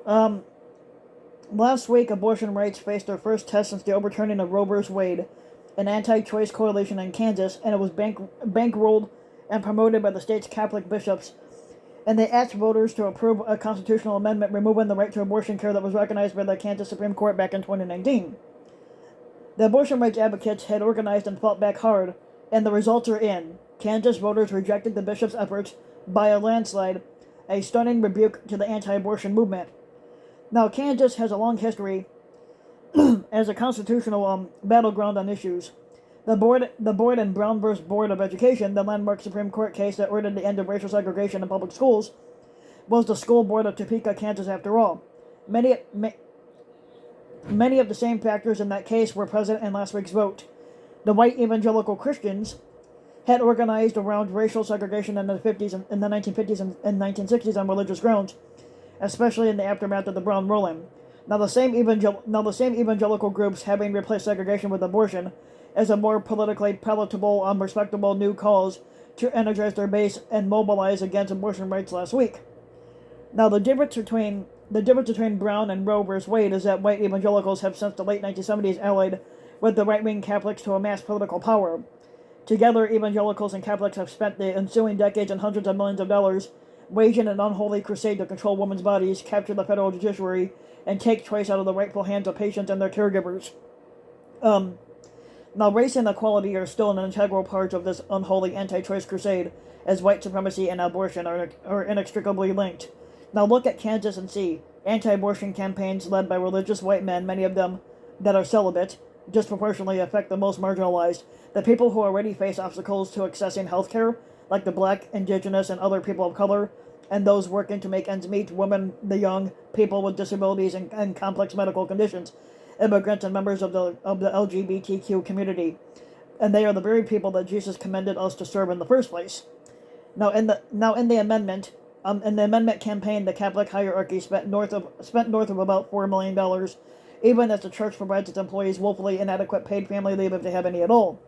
Um, Last week, abortion rights faced their first test since the overturning of Roe v. Wade, an anti-choice coalition in Kansas, and it was bankrolled and promoted by the state's Catholic bishops. And they asked voters to approve a constitutional amendment removing the right to abortion care that was recognized by the Kansas Supreme Court back in 2019. The abortion rights advocates had organized and fought back hard, and the results are in. Kansas voters rejected the bishop's efforts by a landslide, a stunning rebuke to the anti-abortion movement. Now, Kansas has a long history as a constitutional battleground on issues. The board in Brown v. Board of Education, the landmark Supreme Court case that ordered the end of racial segregation in public schools, was the school board of Topeka, Kansas, after all. Many of the same factors in that case were present in last week's vote. The white evangelical Christians had organized around racial segregation in the 1950s and 1960s on religious grounds, especially in the aftermath of the Brown ruling. Now the same evangelical groups, having replaced segregation with abortion as a more politically palatable, respectable new cause to energize their base and mobilize against abortion rights last week. Now the difference between Brown and Roe v. Wade is that white evangelicals have since the late 1970s allied with the right-wing Catholics to amass political power. Together, evangelicals and Catholics have spent the ensuing decades and hundreds of millions of dollars waging an unholy crusade to control women's bodies, capture the federal judiciary, and take choice out of the rightful hands of patients and their caregivers. Now, race and equality are still an integral part of this unholy anti-choice crusade, as white supremacy and abortion are inextricably linked. Now look at Kansas and see anti-abortion campaigns led by religious white men, many of them that are celibate, disproportionately affect the most marginalized, the people who already face obstacles to accessing health care, like the black, indigenous, and other people of color, and those working to make ends meet, women, the young, people with disabilities and complex medical conditions, immigrants, and members of the LGBTQ community. And they are the very people that Jesus commended us to serve in the first place. Now, in the amendment campaign, the Catholic hierarchy spent north of about $4 million, even as the church provides its employees woefully inadequate paid family leave if they have any at all.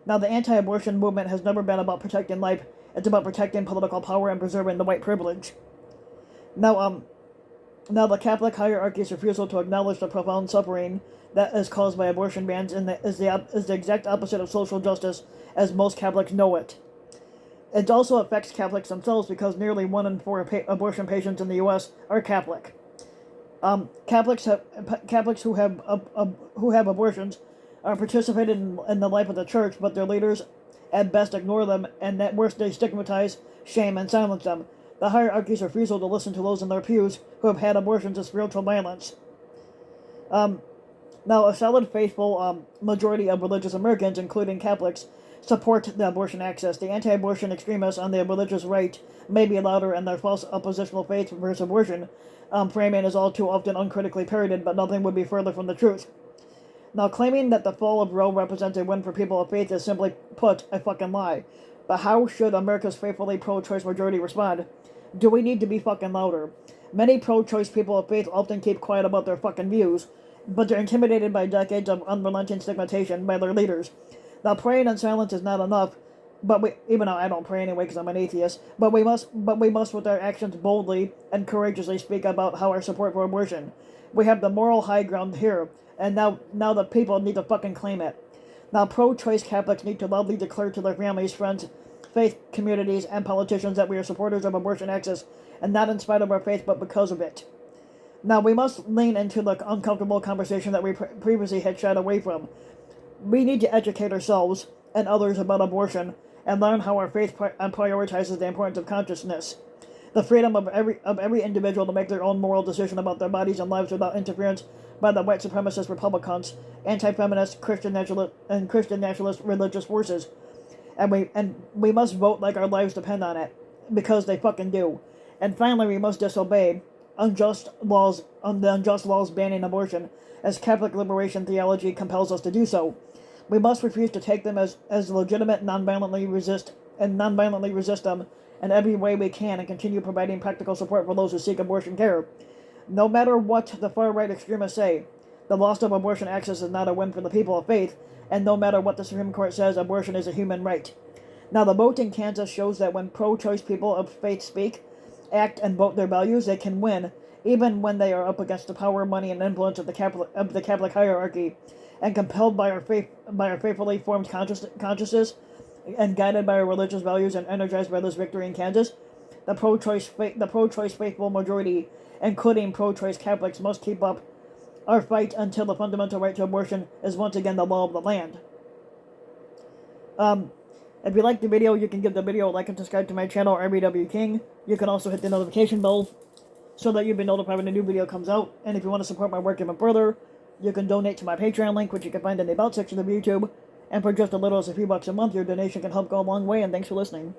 Now, the anti-abortion movement has never been about protecting life; it's about protecting political power and preserving the white privilege. Now, the Catholic hierarchy's refusal to acknowledge the profound suffering that is caused by abortion bans is the exact opposite of social justice, as most Catholics know it. It also affects Catholics themselves because nearly 1 in 4 abortion patients in the U.S. are Catholic. Catholics who have abortions are participated in the life of the church, but their leaders at best ignore them, and at worst they stigmatize, shame, and silence them. The hierarchy's refusal to listen to those in their pews who have had abortions is spiritual violence. Now, a solid, faithful majority of religious Americans, including Catholics, support the abortion access. The anti-abortion extremists on the religious right may be louder, and their false oppositional faith versus abortion framing is all too often uncritically parroted, but nothing would be further from the truth. Now, claiming that the fall of Roe represents a win for people of faith is simply put a fucking lie. But how should America's faithfully pro-choice majority respond? Do we need to be fucking louder? Many pro-choice people of faith often keep quiet about their fucking views, but they're intimidated by decades of unrelenting stigmatization by their leaders. Now, praying in silence is not enough, even though I don't pray anyway because I'm an atheist, but we must with our actions boldly and courageously speak about how our support for abortion. We have the moral high ground here, and now the people need to fucking claim it. Now, pro-choice Catholics need to loudly declare to their families, friends, faith communities, and politicians that we are supporters of abortion access, and not in spite of our faith, but because of it. Now, we must lean into the uncomfortable conversation that we previously had shied away from. We need to educate ourselves and others about abortion and learn how our faith prioritizes the importance of consciousness, the freedom of every individual to make their own moral decision about their bodies and lives without interference by the white supremacist Republicans, anti-feminist, Christian nationalist religious forces. And we must vote like our lives depend on it, because they fucking do. And finally, we must disobey the unjust laws banning abortion, as Catholic liberation theology compels us to do so. We must refuse to take them as legitimate and nonviolently resist them in every way we can, and continue providing practical support for those who seek abortion care. No matter what the far-right extremists say, the loss of abortion access is not a win for the people of faith, and no matter what the Supreme Court says, abortion is a human right. Now, the vote in Kansas shows that when pro-choice people of faith speak, act and vote their values, they can win, even when they are up against the power, money, and influence of the Catholic hierarchy, and compelled by our faithfully formed consciences, and guided by our religious values, and energized by this victory in Kansas. The pro-choice faithful majority, including pro-choice Catholics, must keep up our fight until the fundamental right to abortion is once again the law of the land. If you like the video, you can give the video a like and subscribe to my channel, RBW King. You can also hit the notification bell so that you'll be notified when a new video comes out. And if you want to support my work even further, you can donate to my Patreon link, which you can find in the About section of YouTube. And for just as little as a few bucks a month, your donation can help go a long way, and thanks for listening.